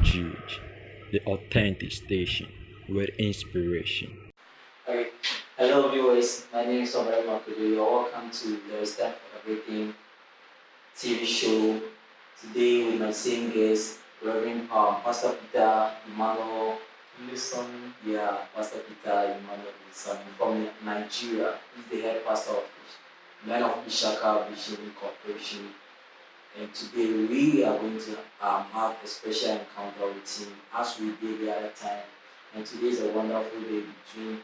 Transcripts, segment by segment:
Juge, the authentic station with inspiration. Alright. Hello viewers, my name is Omar Makudu. You're welcome to the Stand for Everything TV show. Today with my same guest, Reverend Pastor Peter Emmanuel. Listen. Yeah, Pastor Peter Emmanuel Listen from Nigeria. He's the head pastor of Men of Ishaka Vision Corporation. And today we are going to have a special encounter with him as we did the other time. And today is a wonderful day between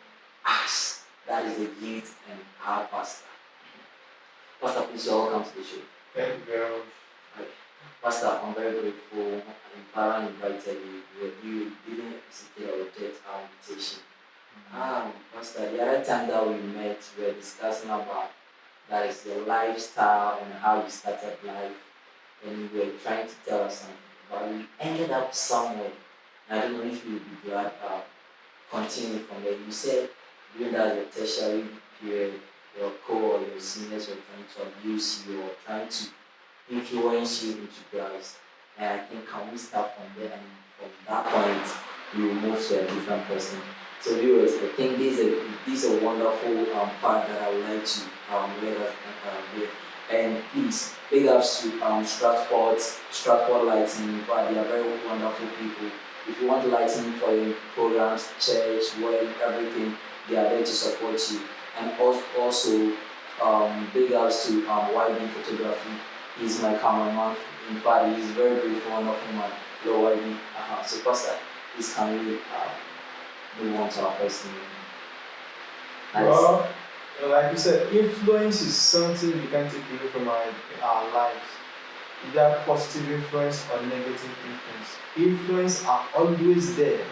us, that is the youth, and our pastor. Pastor, please, you're welcome to the show. Thank you very much. Right. Pastor, I'm very grateful. Father invited you, but you didn't hesitate or reject our invitation. Pastor, the other time that we met, we were discussing about that is your lifestyle and how you started life, and you were trying to tell us something, but we ended up somewhere. I don't know if you would be glad continue from there. You said during that your tertiary period, your co or your seniors were trying to abuse you or trying to influence you into Christ. And I think can we start from there, and from that point you will move to a different person. So viewers, I think this is a wonderful part that I would like to let us hear. And please, big ups to Stratford Lighting, but they are very wonderful people. If you want lighting for your programs, church, work, everything, they are there to support you. And also big ups to YB Photography. He's my cameraman. In fact, he's a very beautiful, wonderful man. Hello, YB. So, Pastor, please can we move on to our person? Nice. Well, like you said, influence is something we can take away from our lives. Either positive influence or negative influence. Influence are always there,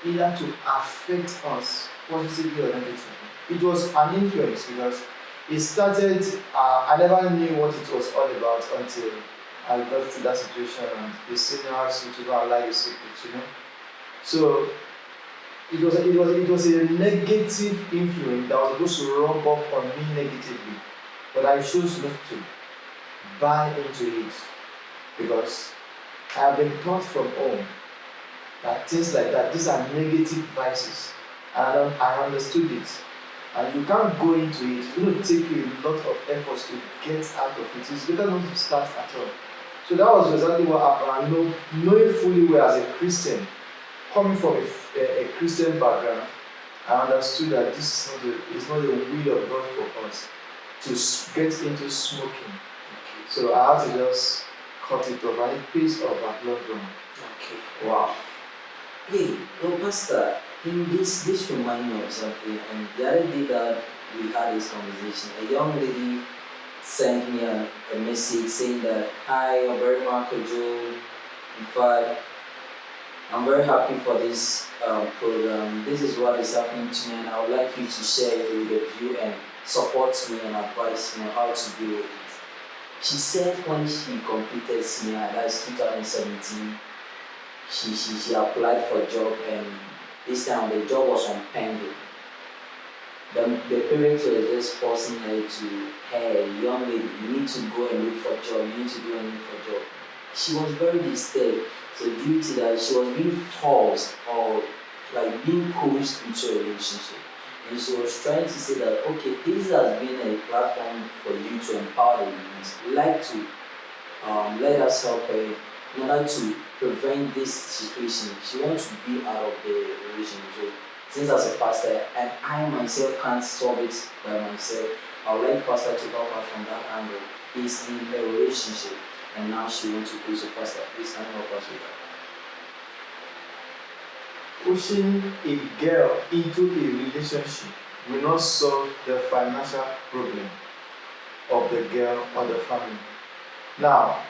either to affect us positively or negatively. It was an influence because it started, I never knew what it was all about until I got to that situation and the senior asked me to go and lie the secret. So it was a negative influence that was supposed to rub off on me negatively, but I chose not to buy into it because I have been taught from home that things like that, these are negative vices, and I understood it. And you can't go into it. It's going to take you a lot of efforts to get out of it. It's better not to start at all. So that was exactly what happened. And knowing fully well as a Christian, coming from a Christian background, I understood that this is not the will of God for us to get into smoking. So I had to just cut it off, and it pays off at long run. Okay, wow. Hey, well, Pastor, this reminds me of something. And the other day that we had this conversation, a young lady sent me a message saying that, "Hi, I'm very Marco Joe. In fact, I'm very happy for this program. This is what is happening to me, and I would like you to share it with the view and support me and advise me on how to deal with it." She said when she completed SEMA, that's 2017, she applied for a job, and this time the job was on pending. The parents were just forcing her to, "Hey, young lady, you need to go and look for a job, you need to go and look for a job." She was very disturbed. So due to that, she was being forced or like being pushed into a relationship. And she was trying to say that, okay, this has been a platform for you to empower the youth. We'd like to let us help her in order to prevent this situation. She wants to be out of the relationship. So since as a pastor, and I myself can't solve it by myself, I would like pastor to help her from that angle. Is in a relationship, and now she wants to preach a pastor. Please can you help us with that? Pushing a girl into a relationship will not solve the financial problem of the girl or the family. Now,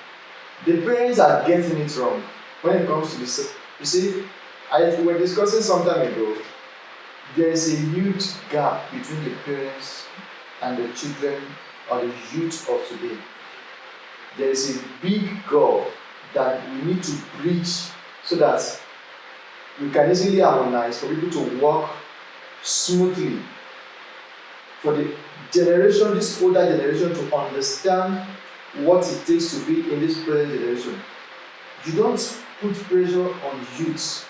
the parents are getting it wrong when it comes to this. You see, we were discussing some time ago, there is a huge gap between the parents and the children or the youth of today. There is a big gulf that we need to bridge so that we can easily harmonize for people to work smoothly. For the generation, this older generation, to understand what it takes to be in this present generation. You don't put pressure on youth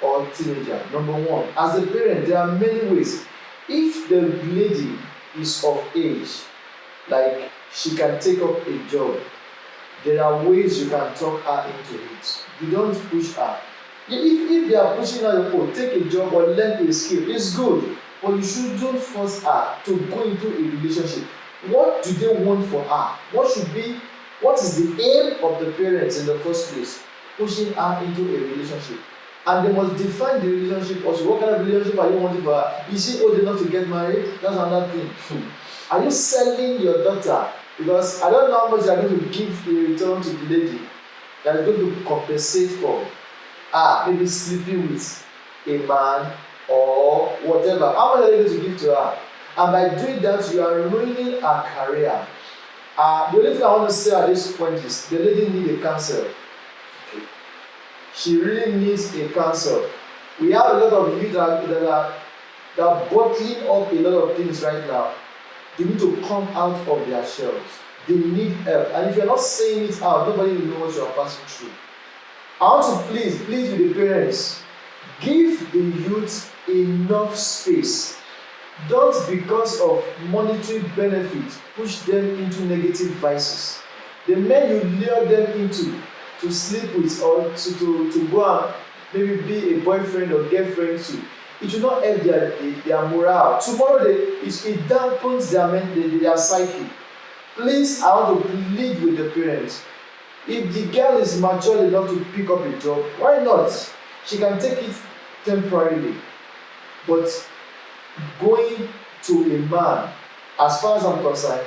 or teenager. Number one, as a parent, there are many ways. If the lady is of age, like she can take up a job, there are ways you can talk her into it. You don't push her. If they are pushing her, oh, take a job or learn a skill, it's good. But you shouldn't force her to go into a relationship. What do they want for her? What is the aim of the parents in the first place? Pushing her into a relationship. And they must define the relationship also. What kind of relationship are you wanting for her? Is she old enough to get married? That's another thing. Are you selling your daughter? Because I don't know how much you are going to give in return to the lady that is going to compensate for maybe sleeping with a man or whatever. How much are you going to give to her? And by doing that, you are ruining her career. The only thing I want to say at this point is the lady needs a counsel. She really needs a counsel. We have a lot of youth that are bottling up a lot of things right now. They need to come out of their shells. They need help. And if you're not saying it out, nobody will know what you are passing through. I want to plead with the parents. Give the youth enough space. Don't, because of monetary benefit, push them into negative vices. The men you lure them into to sleep with or to go and maybe be a boyfriend or girlfriend to, it will not help their morale. Tomorrow it dampens their psyche. Please, I want to plead with the parents. If the girl is mature enough to pick up a job, why not? She can take it temporarily. But going to a man, as far as I'm concerned,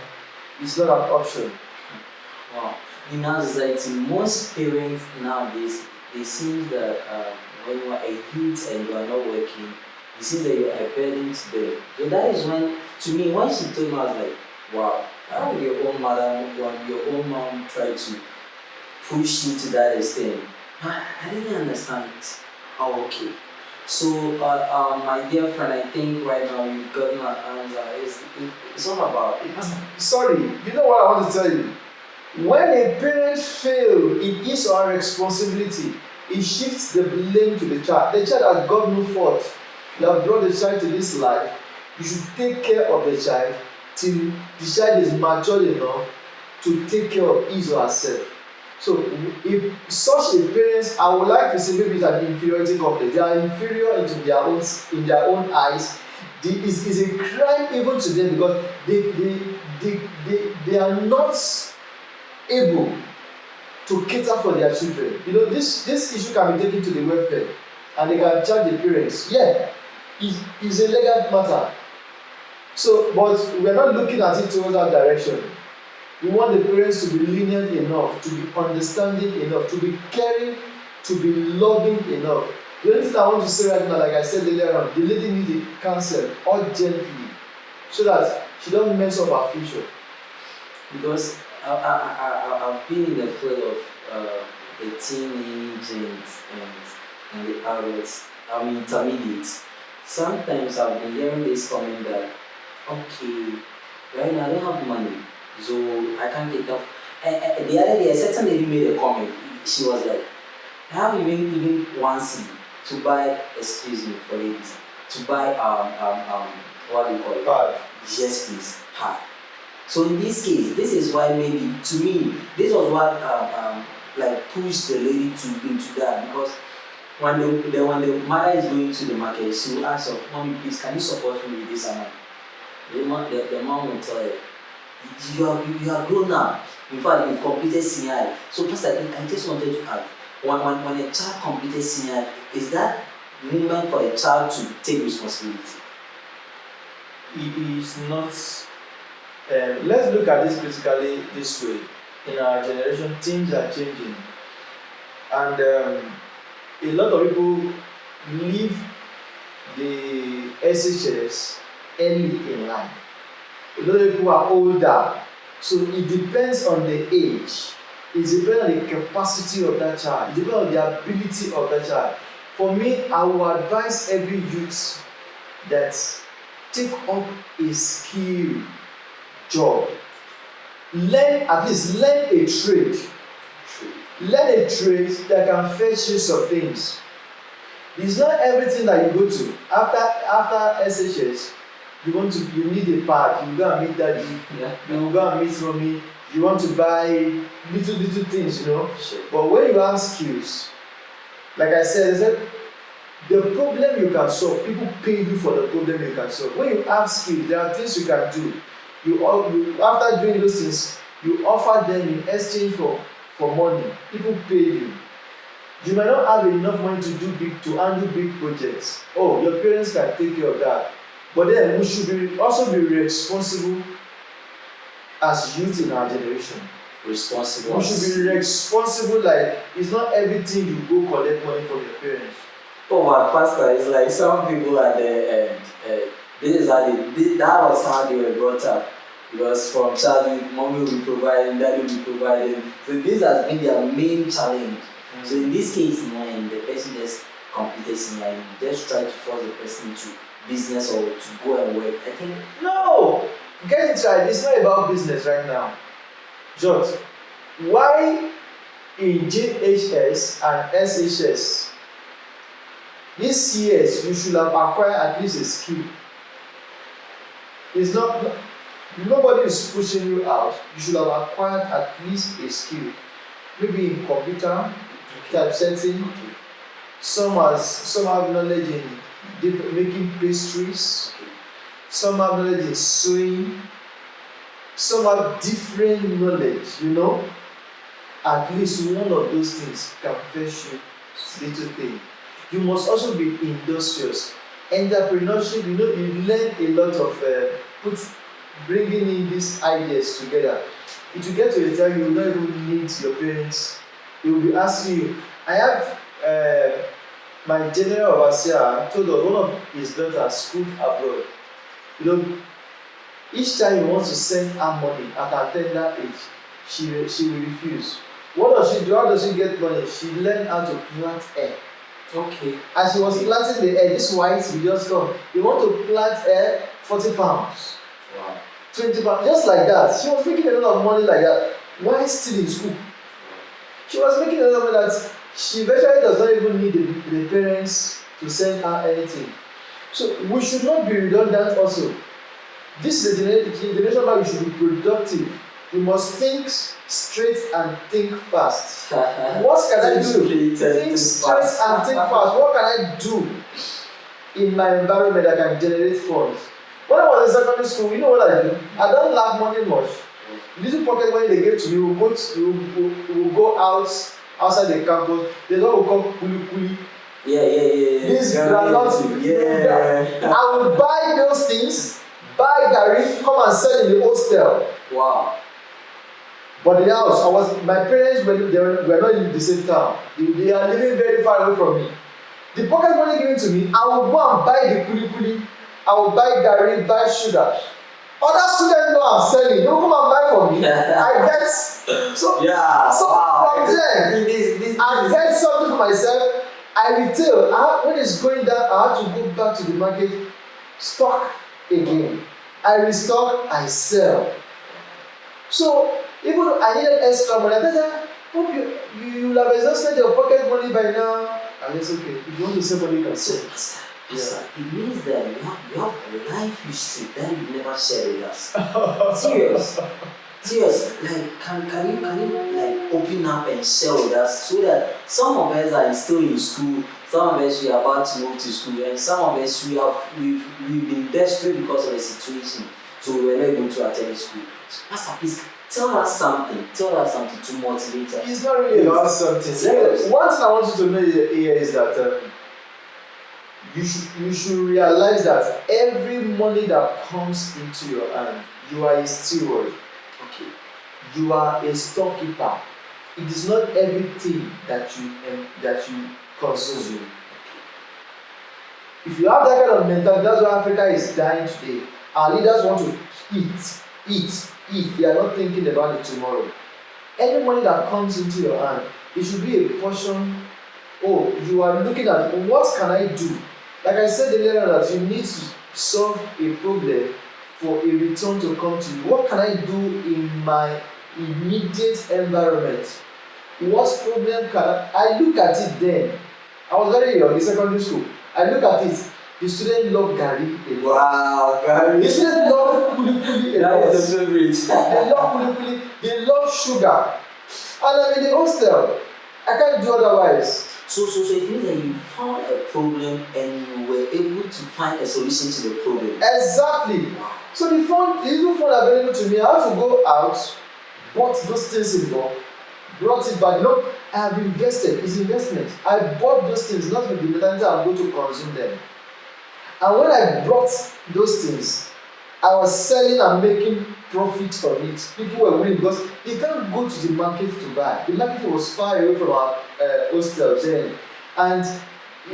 is not an option. Wow. In our society, most parents nowadays, they see that when you are a youth and you are not working, you see that you are a burden to them. So that is when, to me, when she told me, I was like, wow, how would your own mother, your own mom try to push you to that extent? I didn't understand it. Oh, okay. So, my dear friend, I think right now you've gotten an answer. It's all about it. Sorry, you know what I want to tell you? When a parent fails in his or her responsibility, it shifts the blame to the child. The child has got no fault. You have brought the child to this life. You should take care of the child till the child is mature enough to take care of his or herself. So, if such a parent, I would like to say maybe it's an inferiority complex. They are inferior in their own eyes. It is a crime even to them because they are not able to cater for their children. You know, this issue can be taken to the welfare and they can charge the parents. Yeah, it's a legal matter. So, but we're not looking at it towards that direction. We want the parents to be lenient enough, to be understanding enough, to be caring, to be loving enough. The only thing I want to say right now, like I said earlier on, the lady needs a counsel urgently so that she don't mess up her future. Because I've been in the field of the teenage and the adults, intermediate. Sometimes I've been hearing this comment that, okay, right now I don't have money, so I can't get up. The other day, a certain lady made a comment. She was like, I have even one city to buy, excuse me for ladies, to buy what do you call it? Pad. Yes, please, pad. So in this case, this is why maybe to me this was what like pushed the lady into that, because when the mother is going to the market, she will ask her, mommy, please, can you support me with this amount? The mom will tell her, you are grown up. In fact, you've completed senior high. So Pastor, I just wanted to ask, when a child completed senior high, is that moment for a child to take responsibility? It is not. Let's look at this critically this way. In our generation, things are changing, and a lot of people leave the SHS early in life. A lot of people are older, so it depends on the age. It depends on the capacity of that child. It depends on the ability of that child. For me, I will advise every youth that take up a skill job. At least learn a trade. Learn a trade that can fetch you some things. It's not everything that you go to after SHS. You need a pad. You go and meet daddy. Yeah. You go and meet mommy. You want to buy little things, Sure. But when you have skills, like I said, the problem you can solve, people pay you for the problem you can solve. When you have skills, there are things you can do. After doing those things, you offer them in exchange for money. People pay you. You might not have enough money to handle big projects. Oh, your parents can take care of that. But then we should also be responsible as youth in our generation. Responsible. We should be responsible. Like, it's not everything you go collect money from your parents. Oh, my pastor, it's like some people are there. This is how that was how they were brought up. Because from childhood, mommy will be providing, daddy will be providing. So this has been their main challenge. So in this case, when the person just completed senior, you just try to force the person to business or to go and work. I think No! Get it right. It's not about business right now. Jot, why in JHS and SHS, these years you should have acquired at least a skill. It's not, nobody is pushing you out. You should have acquired at least a skill. Maybe in computer, typesetting. Some have knowledge in making pastries. Some have knowledge in sewing. Some have different knowledge, At least one of those things can fetch you little thing. You must also be industrious. Entrepreneurship, you learn a lot of bringing in these ideas together. It will get to a time you will not even need your parents. They will be asking you. I have my general overseer told us one of his daughters schooled abroad. Each time he wants to send her money at her tender age, she will refuse. What does she do? How does she get money? She learned how to plant hair. okay. As she was planting the hair, this white will just come. You want to plant hair, 40 pounds. Wow. 20 pounds, just like that. She was making a lot of money like that. Why still in school? She was making a lot of money that she eventually does not even need the parents to send her anything. So we should not be redundant also. This is a generation where you should be productive. You must think straight and think fast. What can I do? Think straight and think fast. What can I do in my environment that can generate funds? When I was in secondary school, you know what I do? I don't lack money much. The little pocket money they gave to me, we'll go outside the campus. There's what we call kuli kuli. Yeah. This groundnut. Yeah. I will buy those things, buy garri, come and sell in the hostel. Wow. But the house, my parents were not in the same town. They are living very far away from me. The pocket money given to me, I will go and buy the kuli kuli. I will buy garri, buy sugar. Other students know I'm selling. They will come and buy for me. I get so Yeah. so wow. from there, I get something for myself. I retail. When it's going down, I have to go back to the market, stock again. I restock, I sell. So even though I needed extra money, I thought, hope you will have exhausted your pocket money by now. And it's okay. If you want to sell money, you can sell. Pastor, it means that you have a life history that you've never shared with us. Serious. Like, can you like open up and share with us so that some of us are still in school, some of us we are about to move to school, and some of us we've been desperate because of the situation, so we were not able to attend school. So, Pastor, please tell us something to motivate us. It's not really about something. Serious. One thing I want you to know here is that you should realize that every money that comes into your hand, you are a steward. Okay. You are a storekeeper. It is not everything that you consume. If you have that kind of mentality, that's why Africa is dying today. Our leaders want to eat. They are not thinking about it tomorrow. Any money that comes into your hand, it should be a portion. Oh, you are looking at what can I do? Like I said earlier, that you need to solve a problem for a return to come to you. What can I do in my immediate environment? what problem can I look at it then? I was very young in secondary school. I look at it. The students love Gary a lot. Wow, Gary. The students love kuli kuli a lot. That is the favorite. They love kuli kuli. They love sugar. And I'm in the hostel. I can't do otherwise. So it means that you found a problem and you were able to find a solution to the problem. Exactly. So the little phone available to me, I had to go out, bought those things in bulk, brought it back. No, I have invested. It's investment. I bought those things not with the mentality I'm going to consume them. And when I brought those things, I was selling and making profit on it. People were winning because they can't go to the market to buy. The market was far away from our hostel then. And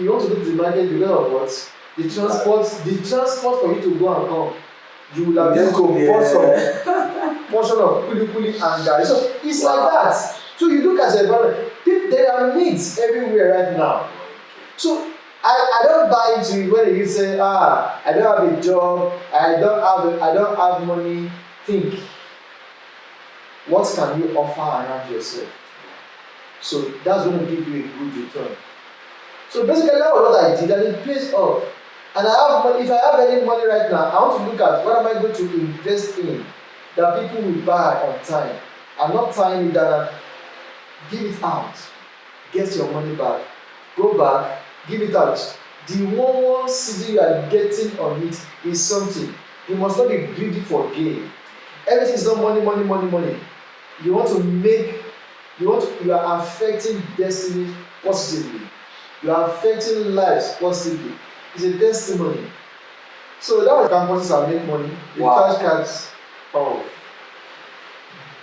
you want to go to the market because of what? The transport for you to go and come. You will have just to bought some portion of kuli kuli and gari. So it's like that. So you look at the environment. There are needs everywhere right now. So I don't buy into it when you say, I don't have a job, I don't have money. Think, what can you offer around yourself? So that's going to give you a good return. So basically that was what I did, and it pays off. And I have money. If I have any money right now, I want to look at what am I going to invest in that people will buy on time. I'm not tying it down. Give it out. Get your money back. Go back. Give it out. The one CD you are getting on it is something. You must not be greedy for gain. Everything is not money. You are affecting destiny positively. You are affecting lives positively. It's a testimony. So that was campuses that make money. The cash cards. Oh.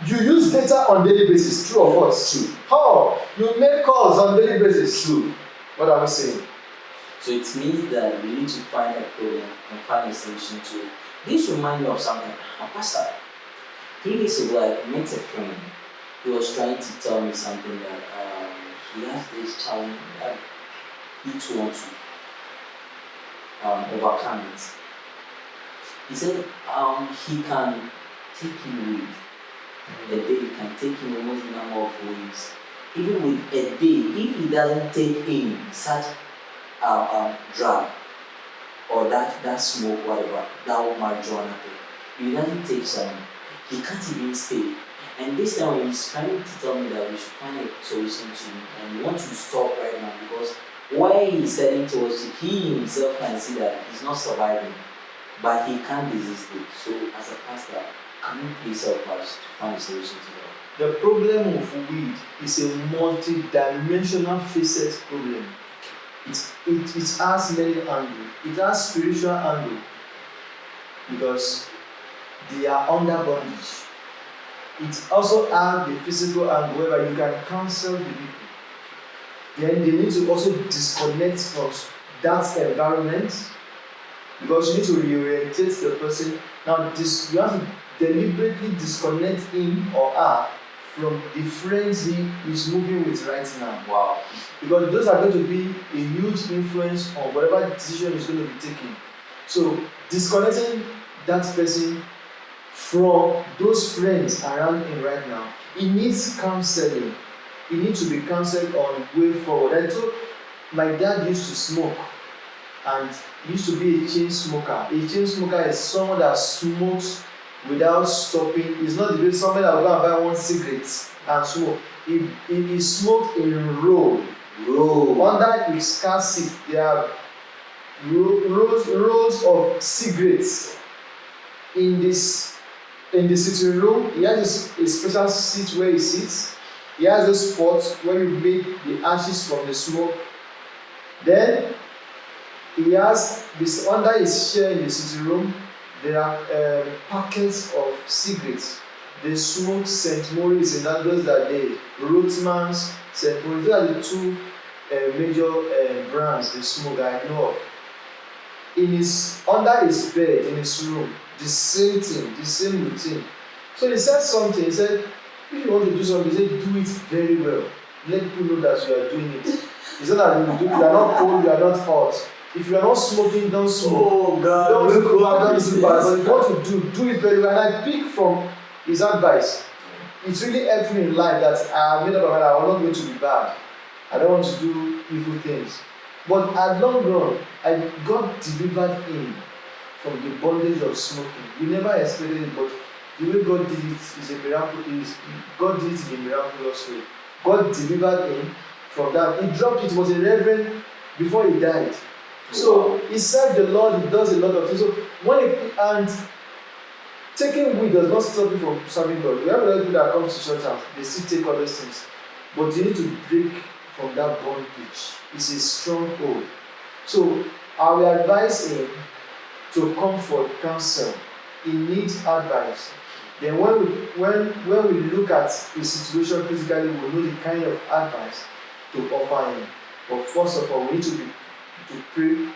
You use data on daily basis. True or false? True. How? You make calls on daily basis. True. What are we saying? So it means that we need to find a problem and find a solution to it. This reminds me of something. Pastor, 3 days ago I met a friend. He was trying to tell me something that he has this challenge that he too wants to overcome it. He said he can take in weed. A day he can take in almost the number of weeds. Even with a day, if he doesn't take in such drug or that smoke, whatever, that marijuana thing, if he doesn't take some, he can't even stay. And this time when he's trying to tell me that we should find a solution to it, and we want to stop right now because where he's heading towards, he himself can see that he's not surviving, but he can't resist it. So as a pastor, can you please help us to find a solution to that? The problem of weed is a multi-dimensional facet problem. It has many angles. It has spiritual angle because they are under bondage. It also has the physical angle where you can counsel the people. Then they need to also disconnect from that environment because you need to reorientate the person. Now you have to deliberately disconnect him or her from the friends he is moving with right now. Wow. Because those are going to be a huge influence on whatever decision is going to be taken. So disconnecting that person from those friends around him right now, he needs counseling. He needs to be counseled on way forward. And so my dad used to smoke and used to be a chain smoker. A chain smoker is someone that smokes without stopping. It's not the way someone that will go and buy one cigarette and smoke. He smoked in row. Under his car seat, there are rows of cigarettes. In the sitting room, he has a special seat where he sits. He has a spot where you make the ashes from the smoke. Then he has this under his chair in the sitting room. There are packets of cigarettes. They smoke St. Maurice in those that day. Rothmans, St. Maurice. Those are the two major brands they smoke that I know of. Under his bed in his room, the same thing, the same routine. So he said something. He said, if you want to do something, he said, do it very well. Let people know that you are doing it. He said that you are not cold, you are not hot. If you are not smoking, don't smoke. Oh God, don't do bad. But if you want to do it very well. And I pick from his advice. it's really helpful in life that I have made up my mind I'm not going to be bad. I don't want to do evil things. But at long run, I got delivered in from the bondage of smoking. You never expected it, but the way God did it is a miracle. God did it in a miraculous way. God delivered him from that. He dropped it. He was a reverend before he died. So he served the Lord. He does a lot of things. So and taking weed does not stop you from serving God. We have a lot of people that comes to church and they still take other things, but you need to break from that bondage. It's a stronghold. So I will advise him to come for counsel. He needs advice. Then when we look at his situation critically, we know the kind of advice to offer him. But first of all, we need to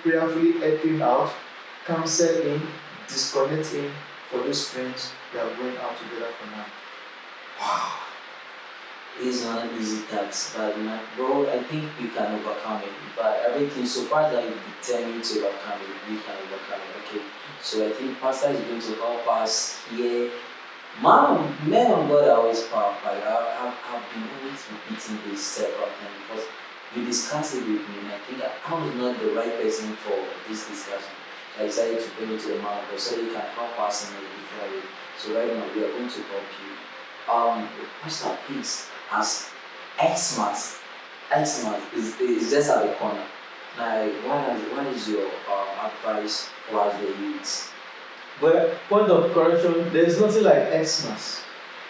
prayerfully help him out, counsel him, disconnect him for those friends that are going out together for now. Wow. It's not an easy task, but bro, I think we can overcome it. But everything so far that you're determined to overcome it, we can overcome it. Okay. So I think Pastor is going to help us here. Men of God are always powerful. I've been always repeating this several times because you discussed it with me, and I think I was not the right person for this discussion. So I decided to bring it to the man of God so he can help us in a different way. So right now we are going to help you. Pastor, please, as Xmas is just at the corner. Now, what is your advice towards the youths? But point of correction, there is nothing like Xmas.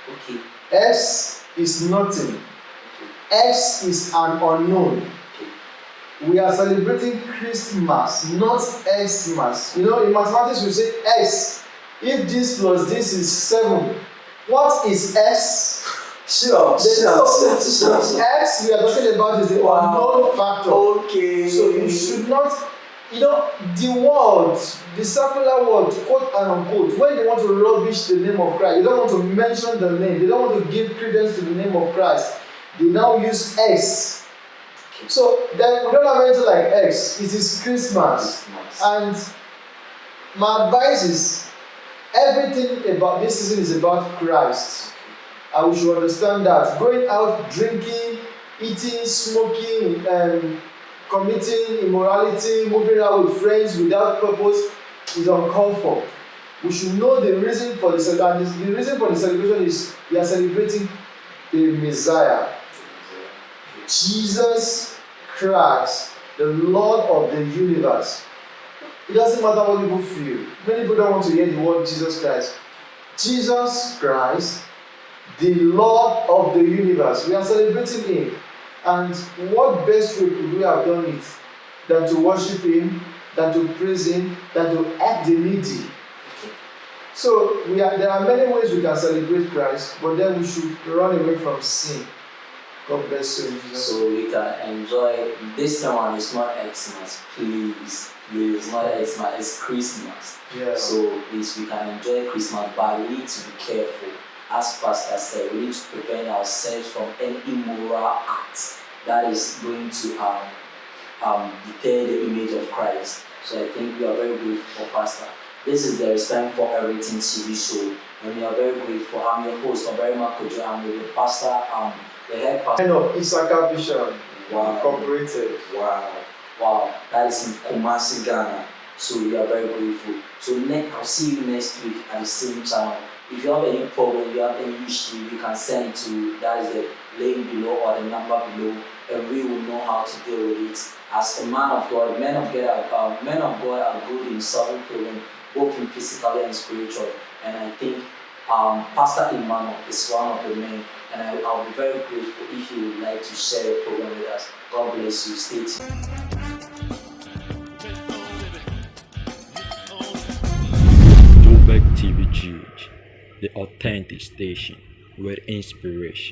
Okay. X is nothing. Okay. X is an unknown. Okay. We are celebrating Christmas, not Xmas. You know, in mathematics we say X. If this plus this is 7, what is X? Sure. X we are talking about is the unknown factor. Okay. So you should not, the world, the secular world, quote and unquote, when they want to rubbish the name of Christ, they don't want to mention the name, they don't want to give credence to the name of Christ, they now use X. So then we don't have anything like X. It is Christmas. And my advice is everything about this season is about Christ. And we should understand that going out drinking, eating, smoking, committing immorality, moving around with friends without purpose is uncalled for. We should know the reason for the celebration. The reason for the celebration is we are celebrating the Messiah, Jesus Christ, the Lord of the universe. It doesn't matter what people feel. Many people don't want to hear the word Jesus Christ. Jesus Christ, the Lord of the universe. We are celebrating him. And what best way could we have done it than to worship him, than to praise him, than to help the needy? So there are many ways we can celebrate Christ, but then we should run away from sin. God bless you. So we can enjoy this one. Is not Xmas, please. It's not Xmas, it's Christmas. Yeah. So please, we can enjoy Christmas, but we need to be careful. As Pastor said, we need to prevent ourselves from any immoral act that is going to deter the image of Christ. So I think we are very grateful for Pastor. This is There Is Time for Everything TV show, and we are very grateful. I'm your host, Obere Makojo. I'm with the pastor, the head pastor of Issachar Vision. Wow. Incorporated. Wow. That is in Kumasi, Ghana. So we are very grateful. So I'll see you next week at the same channel. If you have any problem, you have any issue, you can send to that is the link below or the number below, and we will know how to deal with it. As a man of God, men of God are good in solving problems, both in physical and spiritual. And I think Pastor Emmanuel is one of the men, and I'll be very grateful if you would like to share the program with us. God bless you. Stay tuned. Throwback TV Jewish, the authentic station where inspiration